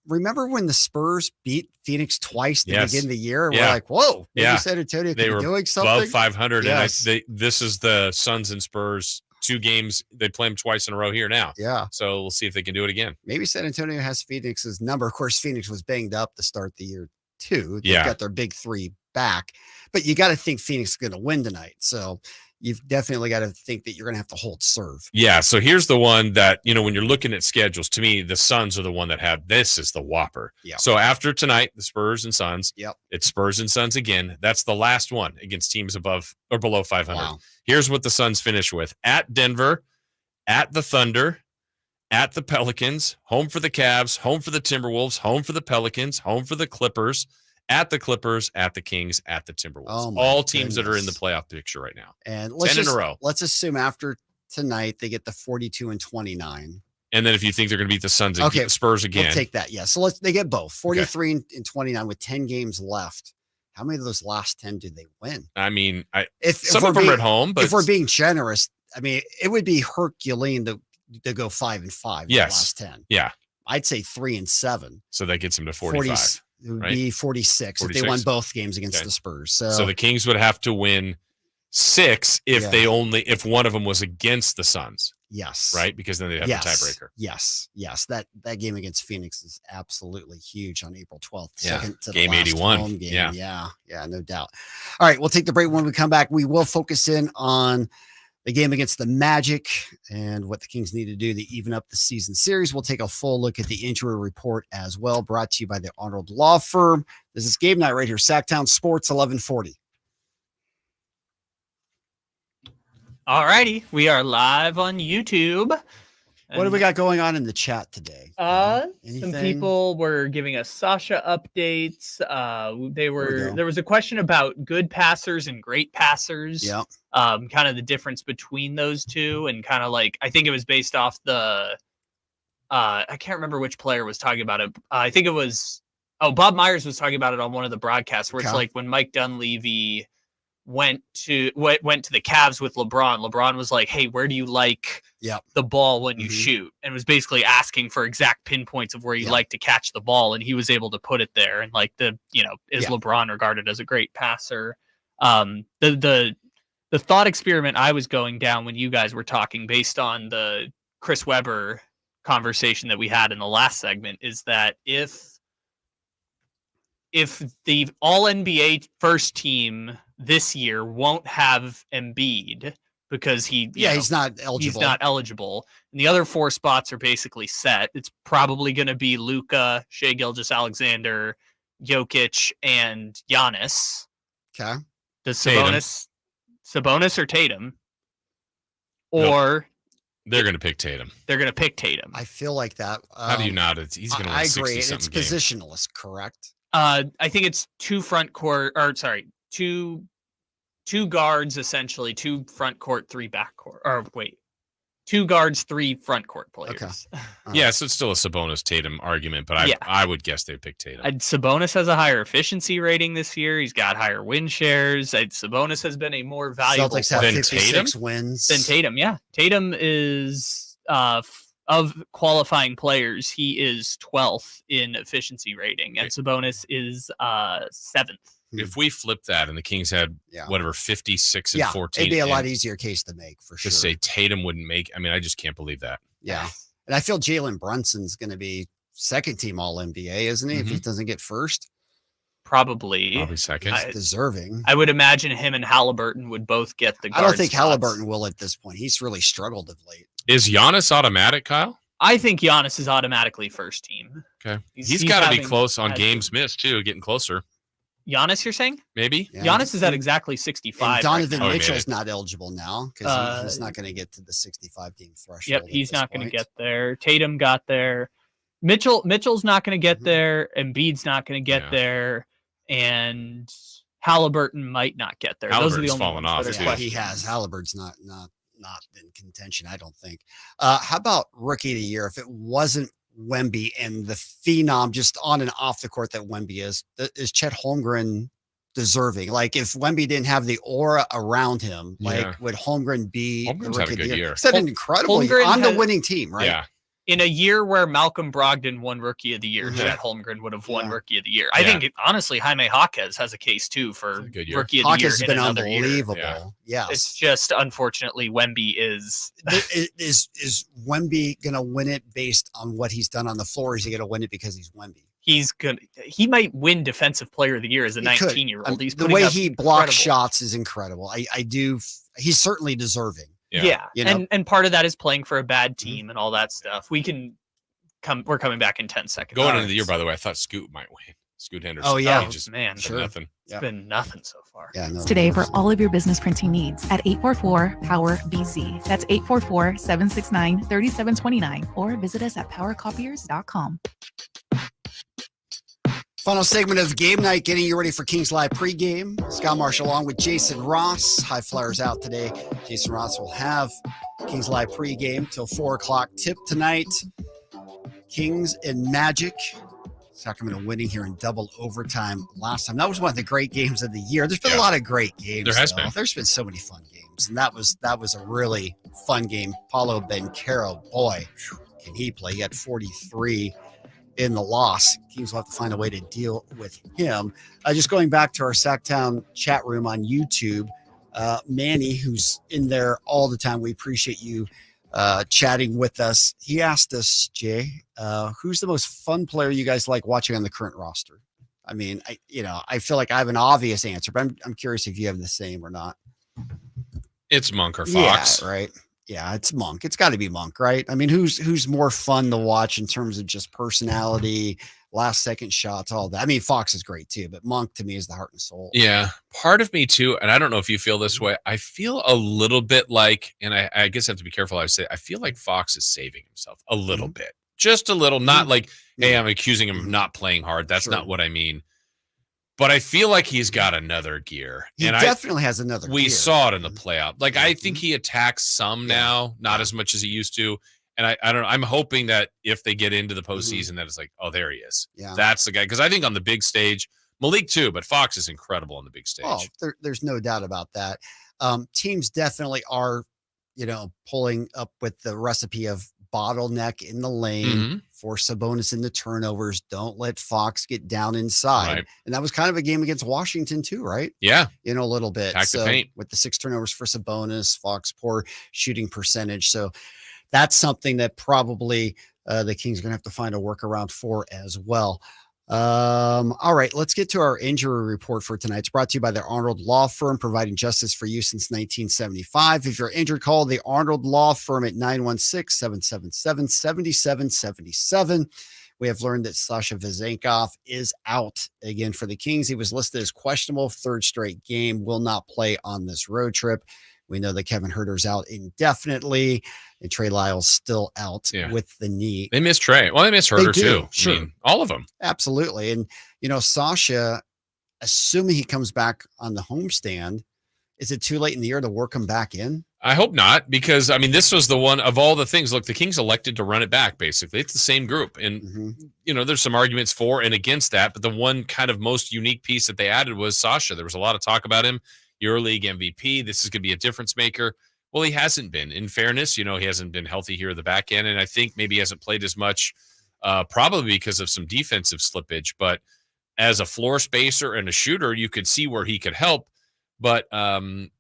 Remember when the Spurs beat Phoenix twice to begin the year? We're like, whoa, maybe San Antonio could be doing something. Above 500. Yes. And this is the Suns and Spurs 2 games. They play them twice in a row here now. Yeah. So we'll see if they can do it again. Maybe San Antonio has Phoenix's number. Of course, Phoenix was banged up to start the year too. They've got their big 3 back, but you got to think Phoenix is going to win tonight. So you've definitely got to think that you're going to have to hold serve. Yeah. So here's the one that, when you're looking at schedules, to me, the Suns are the one that have, this is the whopper. Yeah. So after tonight, the Spurs and Suns, Yep. It's Spurs and Suns again. That's the last one against teams above or below 500. Wow. Here's what the Suns finish with: at Denver, at the Thunder, at the Pelicans, home for the Cavs, home for the Timberwolves, home for the Pelicans, home for the Clippers, at the Clippers, at the Kings, at the Timberwolves. All teams that are in the playoff picture right now. And 10 in a row. Let's assume after tonight they get the 42-29. And then if you think they're going to beat the Suns again, Spurs again. We'll take that. Yeah. So they get both 43 and 29 with 10 games left. How many of those last 10 do they win? I mean, if some of them are at home, but if we're being generous, I mean, it would be Herculean to go 5-5. Yes. Last 10. Yeah. I'd say 3-7. So that gets them to 45. It would be 46 if they won both games against the Spurs. So the Kings would have to win 6 if if one of them was against the Suns. Yes. Right? Because then they'd have the tiebreaker. Yes. That game against Phoenix is absolutely huge on April 12th. Yeah. Second to Game the last 81. home game. Yeah, no doubt. All right, we'll take the break. When we come back, we will focus in on the game against the Magic and what the Kings need to do to even up the season series. We'll take a full look at the injury report as well, brought to you by the Arnold Law Firm. This is Game Night right here, Sacktown Sports 1140. All righty, we are live on YouTube. What do we got going on in the chat today? Some people were giving us Sasha updates. There was a question about good passers and great passers. Yeah. Kind of the difference between those two, and kind of like, I think it was based off the I can't remember which player was talking about it. I think it was Bob Myers was talking about it on one of the broadcasts where it's like when Mike Dunleavy went to the Cavs with LeBron. LeBron was like, "Hey, where do you like the ball when you shoot?" And was basically asking for exact pinpoints of where you like to catch the ball, and he was able to put it there. And like is LeBron regarded as a great passer? The thought experiment I was going down when you guys were talking, based on the Chris Webber conversation that we had in the last segment, is that if the All-NBA first team this year won't have Embiid because he's not eligible, and the other 4 spots are basically set, it's probably going to be Luka, Shai Gilgeous-Alexander, Jokic, and Giannis. Okay. Does Sabonis or Tatum? or They're going to pick Tatum. they're going to pick Tatum. I feel like that. How do you not? He's going to win 60 agree. It's something games. positionless, correct? I think it's two guards, essentially, 2 front court, 3 back court. Or wait, 2 guards, 3 front court players. Okay. Yeah, so it's still a Sabonis Tatum argument, but I would guess they pick Tatum. Sabonis has a higher efficiency rating this year. He's got higher win shares. Sabonis has been a more valuable Celtics have Than 56 Tatum? wins. than Tatum. Yeah, Tatum is of qualifying players, he is 12th in efficiency rating, and Sabonis is 7th. If we flip that and the Kings had whatever 56 and 14, it'd be a lot easier case to make for sure. To say Tatum wouldn't make, I mean, I just can't believe that. Yeah, and I feel Jalen Brunson's going to be second team All NBA, isn't he? If he doesn't get first, probably second. He's deserving. I would imagine him and Halliburton would both get the. I don't think spots. Halliburton will at this point. He's really struggled of late. Is Giannis automatic, Kyle? I think Giannis is automatically first team. Okay, he's got to be close on games missed too, getting closer. Giannis, you're saying? Maybe. Yeah. Giannis is at exactly 65. And Donovan right Mitchell's not eligible now because he's not going to get to the 65 game threshold. Yep, he's not going to get there. Tatum got there. Mitchell's not going to get there. Embiid's not going to get there. And Halliburton might not get there. Those are the only fallen off. He has. Halliburton's not in contention, I don't think. How about rookie of the year? If it wasn't Wemby and the phenom just on and off the court that Wemby is Chet Holmgren deserving? Like if Wemby didn't have the aura around him, like would Holmgren be the rookie of the year? He's had an incredible year on the winning team, right? Yeah. In a year where Malcolm Brogdon won Rookie of the Year, Chet Holmgren would have won Rookie of the Year. I think, honestly, Jaime Jaquez has a case, too, for Rookie of the Year. Jaquez has been unbelievable. Yes. It's just, unfortunately, Wemby is... Is Wemby going to win it based on what he's done on the floor? Or is he going to win it because he's Wemby? He might win Defensive Player of the Year as a 19-year-old. The way he blocks shots is incredible. He's certainly deserving. Yeah. You know? And part of that is playing for a bad team and all that stuff. We're coming back in 10 seconds. Going into the year, by the way, I thought Scoot might win. Scoot Henderson. Oh, yeah. He just nothing. It's been nothing so far. Yeah, no, today for all of your business printing needs at 844-POWER-BC. That's 844-769-3729. Or visit us at powercopiers.com. Final segment of game night, getting you ready for Kings Live pregame. Scott Marshall along with Jason Ross. High Flyers out today. Jason Ross will have Kings Live pregame till 4 o'clock. Tip tonight, Kings and Magic. Sacramento winning here in double overtime last time. That was one of the great games of the year. There's been a lot of great games. There has been. There's been so many fun games, and that was a really fun game. Paulo Banchero, boy, can he play? He had 43 in the loss. Kings will have to find a way to deal with him. Just going back to our Sacktown chat room on YouTube, Manny, who's in there all the time, we appreciate you chatting with us. He asked us, Jay, who's the most fun player you guys like watching on the current roster? I mean, I feel like I have an obvious answer, but I'm curious if you have the same or not. It's Monk or Fox. Yeah, right. Yeah, it's Monk. It's got to be Monk, right? I mean, who's more fun to watch in terms of just personality, last second shots, all that? I mean, Fox is great too, but Monk to me is the heart and soul. Yeah, part of me too, and I don't know if you feel this way. I feel a little bit like, and I guess I have to be careful. I feel like Fox is saving himself a little bit, just a little. Not like, hey, I'm accusing him of not playing hard. That's not what I mean. But I feel like he's got another gear. He definitely has another gear. We saw it in the playoff. Like, I think he attacks some now, not as much as he used to. And I don't know. I'm hoping that if they get into the postseason, that it's like, oh, there he is. Yeah. That's the guy. Because I think on the big stage, Malik too, but Fox is incredible on the big stage. Oh, there's no doubt about that. Teams definitely are, pulling up with the recipe of bottleneck in the lane, force Sabonis in the turnovers. Don't let Fox get down inside. Right. And that was kind of a game against Washington too, right? Yeah. A little bit. Pack the paint. With the 6 turnovers for Sabonis, Fox poor shooting percentage. So that's something that probably the Kings are going to have to find a workaround for as well. All right, let's get to our injury report for tonight. It's brought to you by the Arnold Law Firm, providing justice for you since 1975. If you're injured, call the Arnold Law Firm at 916-777-7777. We have learned that Sasha Vezenkov is out again for the Kings. He was listed as questionable, 3rd straight game, will not play on this road trip. We know that Kevin Huerter's out indefinitely, and Trey Lyle's still out with the knee. They miss Trey. Well, they miss Huerter too. Sure. I mean, all of them. Absolutely. And, Sasha, assuming he comes back on the homestand, is it too late in the year to work him back in? I hope not, because, I mean, this was the one of all the things. Look, the Kings elected to run it back, basically. It's the same group. And, there's some arguments for and against that. But the one kind of most unique piece that they added was Sasha. There was a lot of talk about him. EuroLeague MVP. This is going to be a difference maker. Well, he hasn't been. In fairness, he hasn't been healthy here at the back end. And I think maybe he hasn't played as much, probably because of some defensive slippage. But as a floor spacer and a shooter, you could see where he could help. But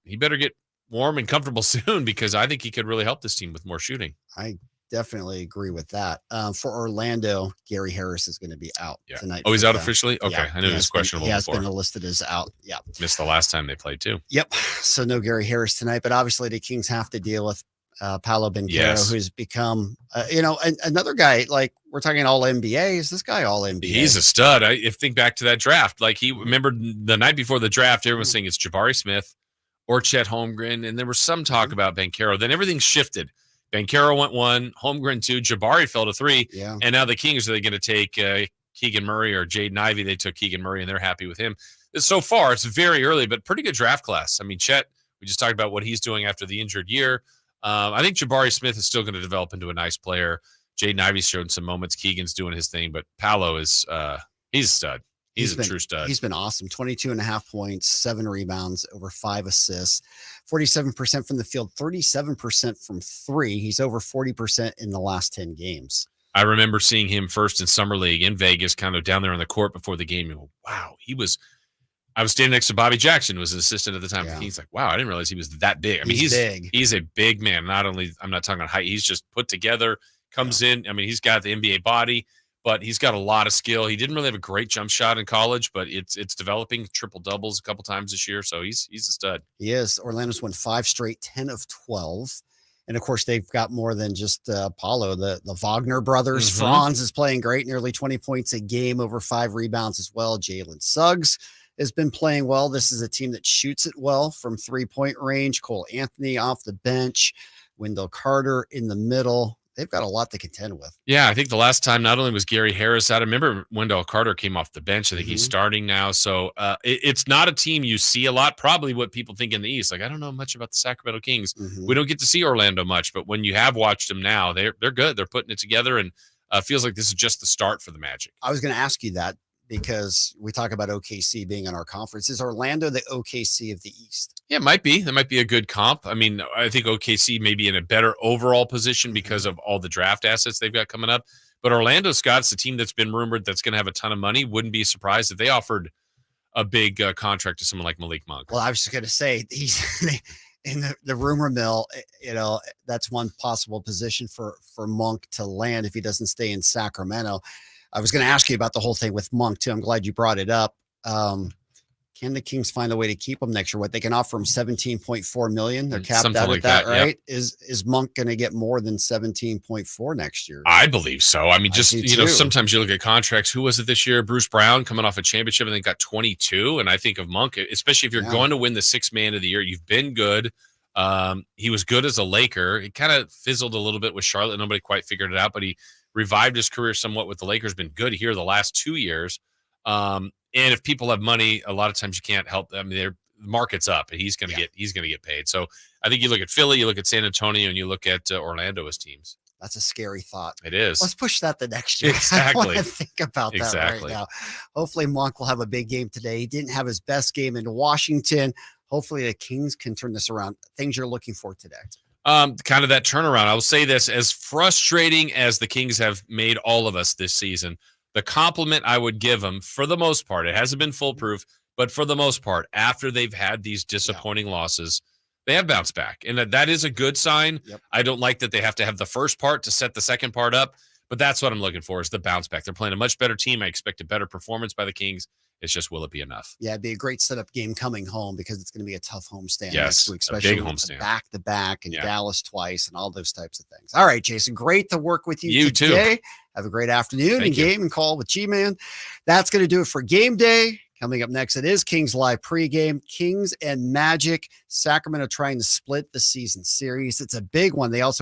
he better get warm and comfortable soon, because I think he could really help this team with more shooting. I definitely agree with that. For Orlando, Gary Harris is going to be out tonight. Oh, he's out officially? Okay. Yeah, I knew he was questionable. He has before. been listed as out. Yeah. Missed the last time they played too. Yep. So no Gary Harris tonight, but obviously the Kings have to deal with Paolo Banchero, who's become, another guy. Like, we're talking all NBA. Is this guy all NBA? He's a stud. Think back to that draft. Like, he remembered the night before the draft, everyone was saying it's Jabari Smith or Chet Holmgren, and there was some talk about Banchero. Then everything shifted. Banchero went 1, Holmgren 2, Jabari fell to 3, and now the Kings, are they going to take Keegan Murray or Jaden Ivey? They took Keegan Murray, and they're happy with him. So far, it's very early, but pretty good draft class. I mean, Chet, we just talked about what he's doing after the injured year. I think Jabari Smith is still going to develop into a nice player. Jaden Ivey's showed some moments. Keegan's doing his thing, but Paolo is he's a stud. He's a true stud. He's been awesome. 22.5 points, 7 rebounds, over 5 assists, 47% from the field, 37% from 3. He's over 40% in the last 10 games. I remember seeing him first in Summer League in Vegas, kind of down there on the court before the game. Wow, I was standing next to Bobby Jackson, who was an assistant at the time. He's like, wow, I didn't realize he was that big. I mean, he's big. He's a big man. Not only, I'm not talking about height, he's just put together, comes in. I mean, he's got the NBA body, but he's got a lot of skill. He didn't really have a great jump shot in college, but it's developing. Triple doubles a couple times this year, so he's a stud. He is. Orlando's won 5 straight, 10 of 12. And, of course, they've got more than just Paulo. The Wagner brothers. Franz is playing great, nearly 20 points a game, over 5 rebounds as well. Jalen Suggs has been playing well. This is a team that shoots it well from 3-point range. Cole Anthony off the bench. Wendell Carter in the middle. They've got a lot to contend with. Yeah, I think the last time not only was Gary Harris out, I remember Wendell Carter came off the bench. I think he's starting now. So it's not a team you see a lot. Probably what people think in the East. Like, I don't know much about the Sacramento Kings. We don't get to see Orlando much, but when you have watched them now, they're good. They're putting it together, and feels like this is just the start for the Magic. I was going to ask you that, because we talk about OKC being in our conference. Is Orlando the OKC of the East? Yeah, it might be. That might be a good comp. I mean, I think OKC may be in a better overall position because of all the draft assets they've got coming up. But Orlando, Scott's the team that's been rumored that's going to have a ton of money. Wouldn't be surprised if they offered a big contract to someone like Malik Monk. Well, I was just going to say, he's in the rumor mill. That's one possible position for Monk to land if he doesn't stay in Sacramento. I was going to ask you about the whole thing with Monk too. I'm glad you brought it up. Can the Kings find a way to keep him next year? What they can offer him $17.4 million. They're capped Something out like at that, right? Yep. Is Monk going to get more than 17.4 next year? I believe so. I mean, sometimes you look at contracts. Who was it this year? Bruce Brown coming off a championship, and they got 22. And I think of Monk, especially if you're going to win the 6th man of the year, you've been good. He was good as a Laker. It kind of fizzled a little bit with Charlotte. Nobody quite figured it out, but he revived his career somewhat with the Lakers. Been good here the last 2 years. And if people have money, a lot of times you can't help them. The market's up, and he's going to get paid. So I think you look at Philly, you look at San Antonio, and you look at Orlando as teams. That's a scary thought. It is. Let's push that the next year. Exactly. I want to think about that right now. Hopefully Monk will have a big game today. He didn't have his best game in Washington. Hopefully the Kings can turn this around. Things you're looking for today. Kind of that turnaround. I will say this, as frustrating as the Kings have made all of us this season, the compliment I would give them, for the most part, it hasn't been foolproof, but for the most part, after they've had these disappointing losses, they have bounced back. And that is a good sign. Yep. I don't like that they have to have the first part to set the second part up, but that's what I'm looking for, is the bounce back. They're playing a much better team. I expect a better performance by the Kings. It's just, will it be enough? Yeah, it'd be a great setup game coming home, because it's going to be a tough homestand next week, especially a big homestand. Back-to-back and Dallas twice and all those types of things. All right, Jason, great to work with you today. Too. Have a great afternoon and game and call with G-Man. That's going to do it for Game Day. Coming up next, it is Kings Live pregame. Kings and Magic. Sacramento trying to split the season series. It's a big one. They also